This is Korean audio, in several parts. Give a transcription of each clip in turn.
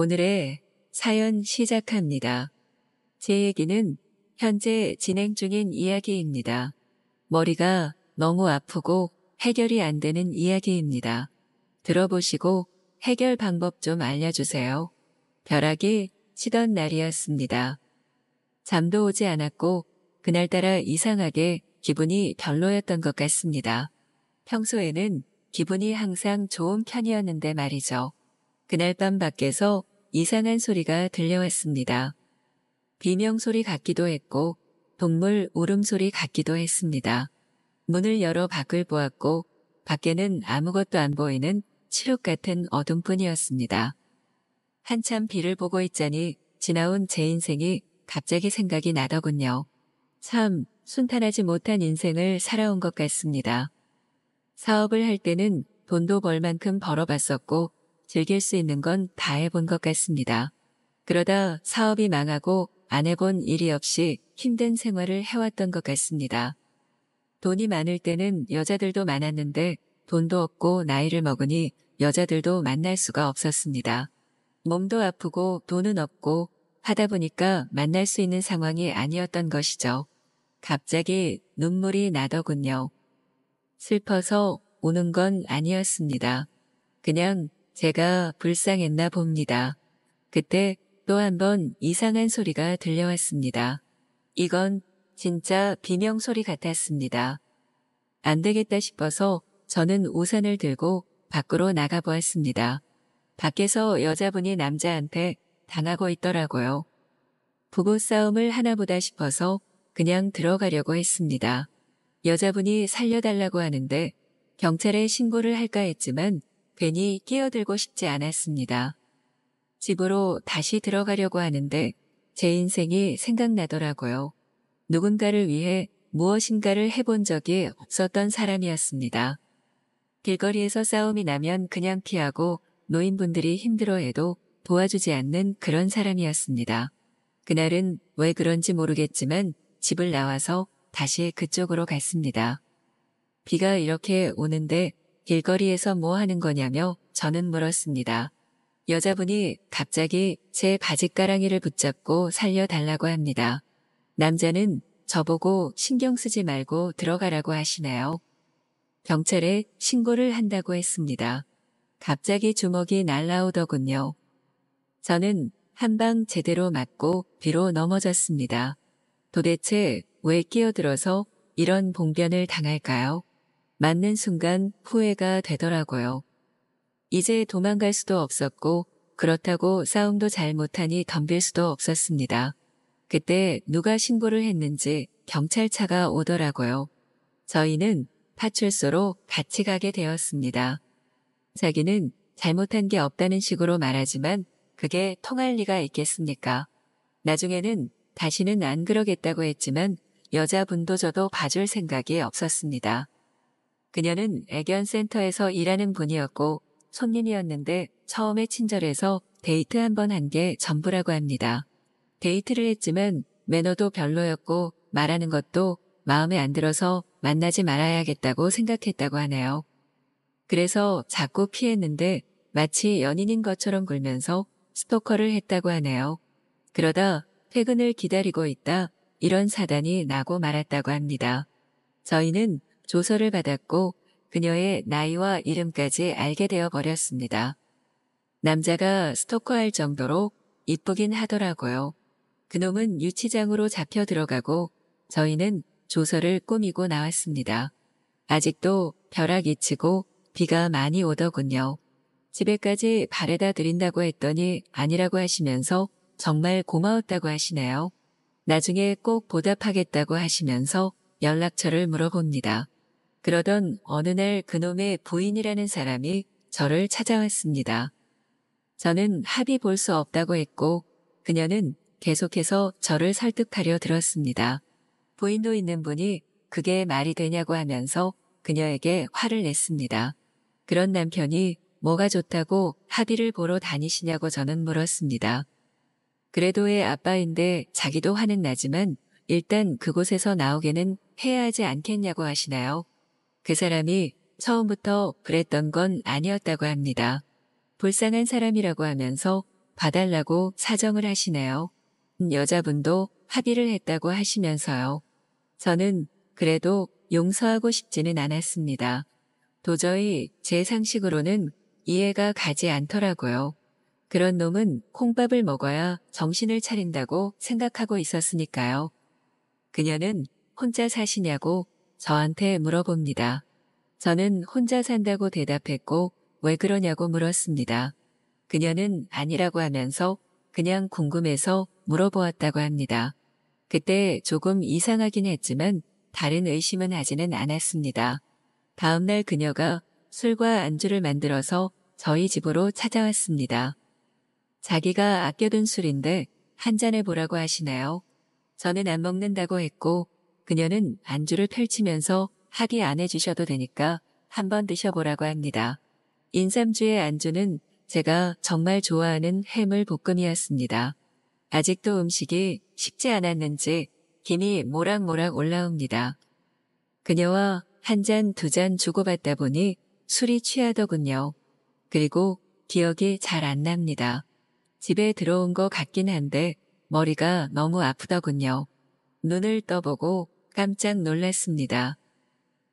오늘의 사연 시작합니다. 제 얘기는 현재 진행 중인 이야기입니다. 머리가 너무 아프고 해결이 안 되는 이야기입니다. 들어보시고 해결 방법 좀 알려주세요. 벼락이 치던 날이었습니다. 잠도 오지 않았고 그날따라 이상하게 기분이 별로였던 것 같습니다. 평소에는 기분이 항상 좋은 편이었는데 말이죠. 그날 밤 밖에서 이상한 소리가 들려왔습니다. 비명소리 같기도 했고 동물 울음소리 같기도 했습니다. 문을 열어 밖을 보았고 밖에는 아무것도 안 보이는 칠흑 같은 어둠뿐이었습니다. 한참 비를 보고 있자니 지나온 제 인생이 갑자기 생각이 나더군요. 참 순탄하지 못한 인생을 살아온 것 같습니다. 사업을 할 때는 돈도 벌 만큼 벌어봤었고 즐길 수 있는 건 다 해본 것 같습니다. 그러다 사업이 망하고 안 해본 일이 없이 힘든 생활을 해왔던 것 같습니다. 돈이 많을 때는 여자들도 많았는데 돈도 없고 나이를 먹으니 여자들도 만날 수가 없었습니다. 몸도 아프고 돈은 없고 하다 보니까 만날 수 있는 상황이 아니었던 것이죠. 갑자기 눈물이 나더군요. 슬퍼서 우는 건 아니었습니다. 그냥 제가 불쌍했나 봅니다. 그때 또 한 번 이상한 소리가 들려왔습니다. 이건 진짜 비명소리 같았습니다. 안 되겠다 싶어서 저는 우산을 들고 밖으로 나가보았습니다. 밖에서 여자분이 남자한테 당하고 있더라고요. 부부싸움을 하나보다 싶어서 그냥 들어가려고 했습니다. 여자분이 살려달라고 하는데 경찰에 신고를 할까 했지만 괜히 끼어들고 싶지 않았습니다. 집으로 다시 들어가려고 하는데 제 인생이 생각나더라고요. 누군가를 위해 무엇인가를 해본 적이 없었던 사람이었습니다. 길거리에서 싸움이 나면 그냥 피하고 노인분들이 힘들어해도 도와주지 않는 그런 사람이었습니다. 그날은 왜 그런지 모르겠지만 집을 나와서 다시 그쪽으로 갔습니다. 비가 이렇게 오는데 길거리에서 뭐 하는 거냐며 저는 물었습니다. 여자분이 갑자기 제 바짓가랑이를 붙잡고 살려달라고 합니다. 남자는 저보고 신경 쓰지 말고 들어가라고 하시네요. 경찰에 신고를 한다고 했습니다. 갑자기 주먹이 날라오더군요. 저는 한 방 제대로 맞고 비로 넘어졌습니다. 도대체 왜 끼어들어서 이런 봉변을 당할까요? 맞는 순간 후회가 되더라고요. 이제 도망갈 수도 없었고 그렇다고 싸움도 잘 못하니 덤빌 수도 없었습니다. 그때 누가 신고를 했는지 경찰차가 오더라고요. 저희는 파출소로 같이 가게 되었습니다. 자기는 잘못한 게 없다는 식으로 말하지만 그게 통할 리가 있겠습니까? 나중에는 다시는 안 그러겠다고 했지만 여자분도 저도 봐줄 생각이 없었습니다. 그녀는 애견센터에서 일하는 분이었고 손님이었는데 처음에 친절해서 데이트 한 번 한 게 전부라고 합니다. 데이트를 했지만 매너도 별로였고 말하는 것도 마음에 안 들어서 만나지 말아야겠다고 생각했다고 하네요. 그래서 자꾸 피했는데 마치 연인인 것처럼 굴면서 스토커를 했다고 하네요. 그러다 퇴근을 기다리고 있다 이런 사단이 나고 말았다고 합니다. 저희는 조서를 받았고 그녀의 나이와 이름까지 알게 되어 버렸습니다. 남자가 스토커할 정도로 이쁘긴 하더라고요. 그놈은 유치장으로 잡혀 들어가고 저희는 조서를 꾸미고 나왔습니다. 아직도 벼락이 치고 비가 많이 오더군요. 집에까지 바래다 드린다고 했더니 아니라고 하시면서 정말 고마웠다고 하시네요. 나중에 꼭 보답하겠다고 하시면서 연락처를 물어봅니다. 그러던 어느 날 그놈의 부인이라는 사람이 저를 찾아왔습니다. 저는 합의 볼 수 없다고 했고 그녀는 계속해서 저를 설득하려 들었습니다. 부인도 있는 분이 그게 말이 되냐고 하면서 그녀에게 화를 냈습니다. 그런 남편이 뭐가 좋다고 합의를 보러 다니시냐고 저는 물었습니다. 그래도 애 아빠인데 자기도 화는 나지만 일단 그곳에서 나오게는 해야 하지 않겠냐고 하시나요? 그 사람이 처음부터 그랬던 건 아니었다고 합니다. 불쌍한 사람이라고 하면서 봐달라고 사정을 하시네요. 여자분도 합의를 했다고 하시면서요. 저는 그래도 용서하고 싶지는 않았습니다. 도저히 제 상식으로는 이해가 가지 않더라고요. 그런 놈은 콩밥을 먹어야 정신을 차린다고 생각하고 있었으니까요. 그녀는 혼자 사시냐고 저한테 물어봅니다. 저는 혼자 산다고 대답했고 왜 그러냐고 물었습니다. 그녀는 아니라고 하면서 그냥 궁금해서 물어보았다고 합니다. 그때 조금 이상하긴 했지만 다른 의심은 하지는 않았습니다. 다음날 그녀가 술과 안주를 만들어서 저희 집으로 찾아왔습니다. 자기가 아껴둔 술인데 한 잔해 보라고 하시나요? 저는 안 먹는다고 했고 그녀는 안주를 펼치면서 합의 안 해주셔도 되니까 한번 드셔보라고 합니다. 인삼주의 안주는 제가 정말 좋아하는 해물 볶음이었습니다. 아직도 음식이 식지 않았는지 김이 모락모락 올라옵니다. 그녀와 한 잔, 두 잔 주고받다 보니 술이 취하더군요. 그리고 기억이 잘 안 납니다. 집에 들어온 것 같긴 한데 머리가 너무 아프더군요. 눈을 떠보고 깜짝 놀랐습니다.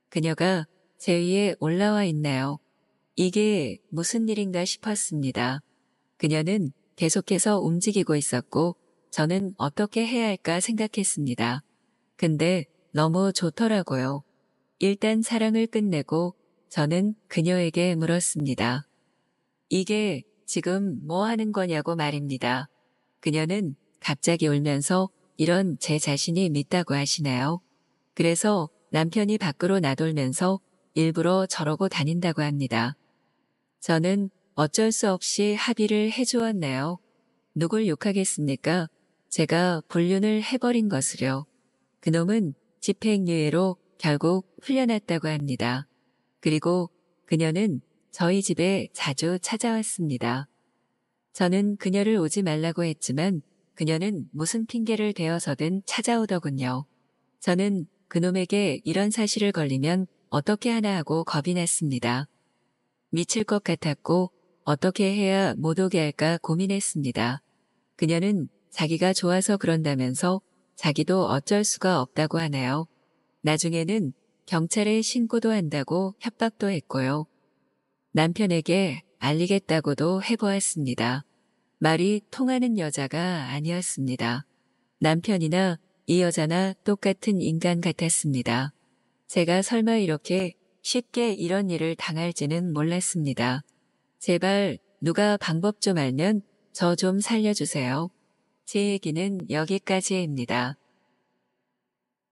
그녀가 제 위에 올라와 있나요? 이게 무슨 일인가 싶었습니다. 그녀는 계속해서 움직이고 있었고 저는 어떻게 해야 할까 생각했습니다. 근데 너무 좋더라고요. 일단 사랑을 끝내고 저는 그녀에게 물었습니다. 이게 지금 뭐 하는 거냐고 말입니다. 그녀는 갑자기 울면서 이런 제 자신이 밉다고 하시나요? 그래서 남편이 밖으로 나돌면서 일부러 저러고 다닌다고 합니다. 저는 어쩔 수 없이 합의를 해주었네요. 누굴 욕하겠습니까? 제가 불륜을 해버린 것을요. 그놈은 집행유예로 결국 풀려났다고 합니다. 그리고 그녀는 저희 집에 자주 찾아왔습니다. 저는 그녀를 오지 말라고 했지만 그녀는 무슨 핑계를 대어서든 찾아오더군요. 저는 그놈에게 이런 사실을 걸리면 어떻게 하나 하고 겁이 났습니다. 미칠 것 같았고 어떻게 해야 못 오게 할까 고민했습니다. 그녀는 자기가 좋아서 그런다면서 자기도 어쩔 수가 없다고 하네요. 나중에는 경찰에 신고도 한다고 협박도 했고요. 남편에게 알리겠다고도 해보았습니다. 말이 통하는 여자가 아니었습니다. 남편이나 이 여자나 똑같은 인간 같았습니다. 제가 설마 이렇게 쉽게 이런 일을 당할지는 몰랐습니다. 제발 누가 방법 좀 알면 저 좀 살려주세요. 제 얘기는 여기까지입니다.